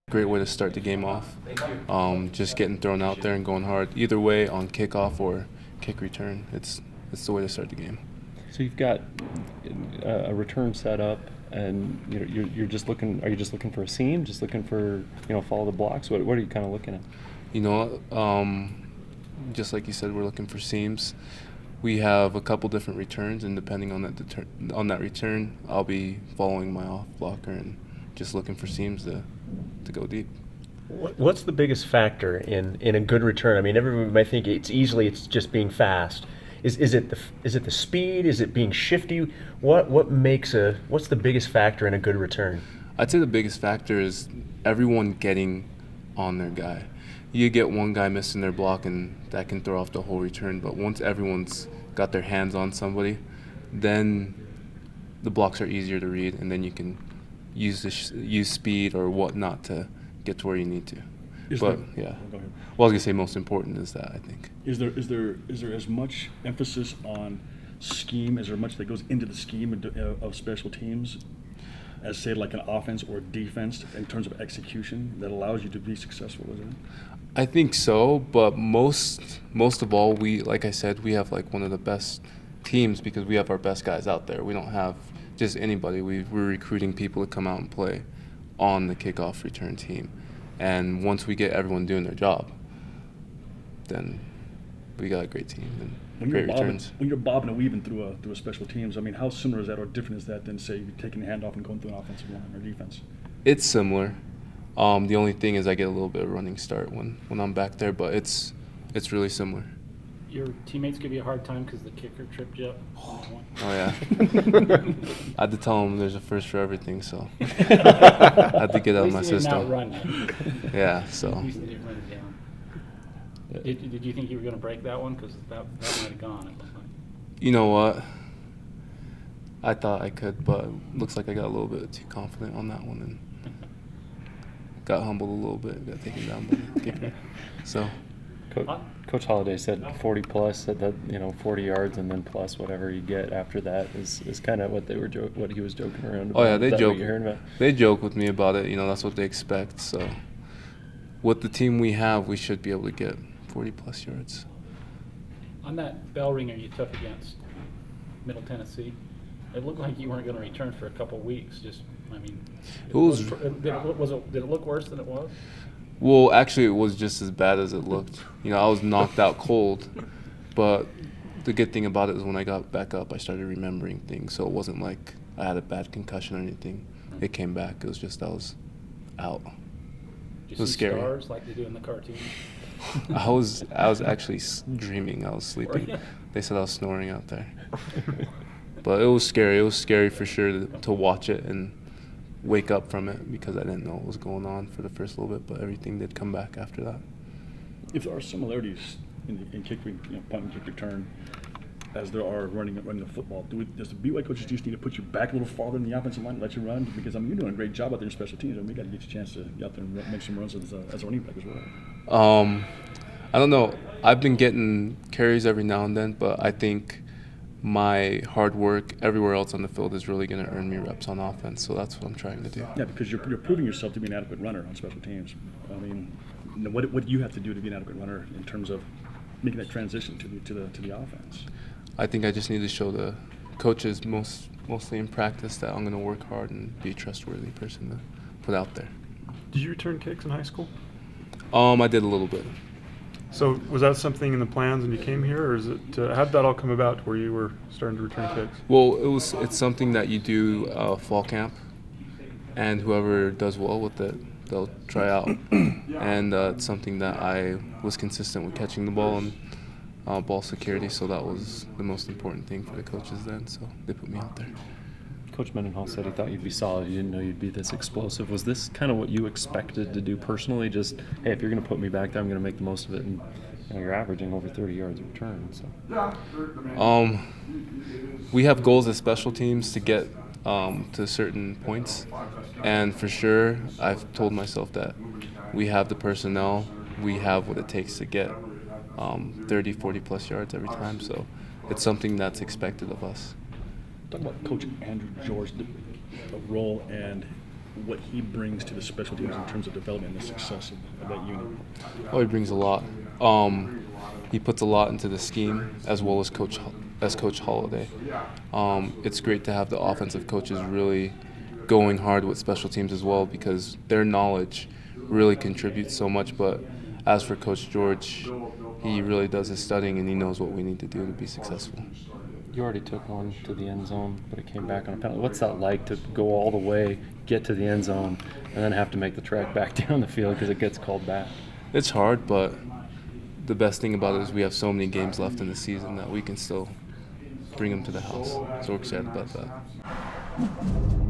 Great way to start the game off. Just getting thrown out there and going hard. Either way, on kickoff or kick return, it's the way to start the game. So you've got a return set up, and you're just looking. Are you just looking for a seam? Just looking for follow the blocks? What are you kind of looking at? Just like you said, we're looking for seams. We have a couple different returns, and depending on that return, I'll be following my off blocker and just looking for seams to go deep. What's the biggest factor in a good return? I mean, everyone might think it's just being fast. Is it the speed? Is it being shifty? What's the biggest factor in a good return? I'd say the biggest factor is everyone getting on their guy. You get one guy missing their block, and that can throw off the whole return. But once everyone's got their hands on somebody, then the blocks are easier to read, and then you can use speed or whatnot to get to where you need to. Go ahead. Well, I was gonna say most important is that, I think. Is there as much emphasis on scheme? Is there much that goes into the scheme of special teams as, say, like an offense or defense in terms of execution that allows you to be successful with it? I think so, but most of all, like I said, we have like one of the best teams because we have our best guys out there. We don't have just anybody. We're recruiting people to come out and play on the kickoff return team. And once we get everyone doing their job, then we got a great team and great returns. When you're bobbing and weaving through a special teams, I mean, how similar is that or different is that than, say, you taking the hand off and going through an offensive line or defense? It's similar. The only thing is I get a little bit of running start when I'm back there, but it's really similar. Your teammates give you a hard time because the kicker tripped you up? Oh, yeah. I had to tell them there's a first for everything, so I had to get out of my system. Outrun. Yeah, so. At least they didn't run it down. Did you think you were going to break that one? Because that might have gone at one point. You know what? I thought I could, but looks like I got a little bit too confident on that one and got humbled a little bit, got taken down by the kicker. So. Coach Holliday said 40 plus, said that 40 yards and then plus whatever you get after that is kind of what what he was joking around about. Oh yeah, they joke. They joke with me about it. That's what they expect. So with the team we have, we should be able to get 40 plus yards. On that bell ringer you took against Middle Tennessee, it looked like you weren't going to return for a couple weeks. Did it look worse than it was? Well, actually, it was just as bad as it looked. I was knocked out cold, but the good thing about it is when I got back up, I started remembering things. So it wasn't like I had a bad concussion or anything. It came back. It was just I was out. It was scary. Stars like they do in the cartoon? I was actually dreaming. I was sleeping. They said I was snoring out there. But it was scary. It was scary for sure to watch it and wake up from it because I didn't know what was going on for the first little bit, but everything did come back after that. If there are similarities in kick, punt and kick return, as there are running the football, does the BYU coaches just need to put you back a little farther in the offensive line and let you run? Because you're doing a great job out there in special teams, and we got to get you a chance to get out there and make some runs as a running back as well. I don't know. I've been getting carries every now and then, but I think my hard work everywhere else on the field is really going to earn me reps on offense, so that's what I'm trying to do. Yeah, because you're proving yourself to be an adequate runner on special teams. I mean, what do you have to do to be an adequate runner in terms of making that transition to the offense? I think I just need to show the coaches mostly in practice that I'm going to work hard and be a trustworthy person to put out there. Did you return kicks in high school? I did a little bit. So was that something in the plans when you came here, or is it how did that all come about where you were starting to return kicks? Well, it's something that you do fall camp, and whoever does well with it, they'll try out. And it's something that I was consistent with catching the ball and ball security, so that was the most important thing for the coaches then, so they put me out there. Coach Mendenhall said he thought you'd be solid. You didn't know you'd be this explosive. Was this kind of what you expected to do personally? Just, hey, if you're going to put me back there, I'm going to make the most of it. And you're averaging over 30 yards a return. So. We have goals as special teams to get to certain points. And for sure, I've told myself that we have the personnel. We have what it takes to get 30, 40-plus yards every time. So it's something that's expected of us. Talk about Coach Andrew George, the role and what he brings to the special teams in terms of development and the success of that unit. Oh, he brings a lot. He puts a lot into the scheme as well as Coach Holiday. It's great to have the offensive coaches really going hard with special teams as well because their knowledge really contributes so much. But as for Coach George, he really does his studying and he knows what we need to do to be successful. You already took one to the end zone, but it came back on a penalty. What's that like to go all the way, get to the end zone, and then have to make the trek back down the field because it gets called back? It's hard, but the best thing about it is we have so many games left in the season that we can still bring them to the house. So we're excited about that.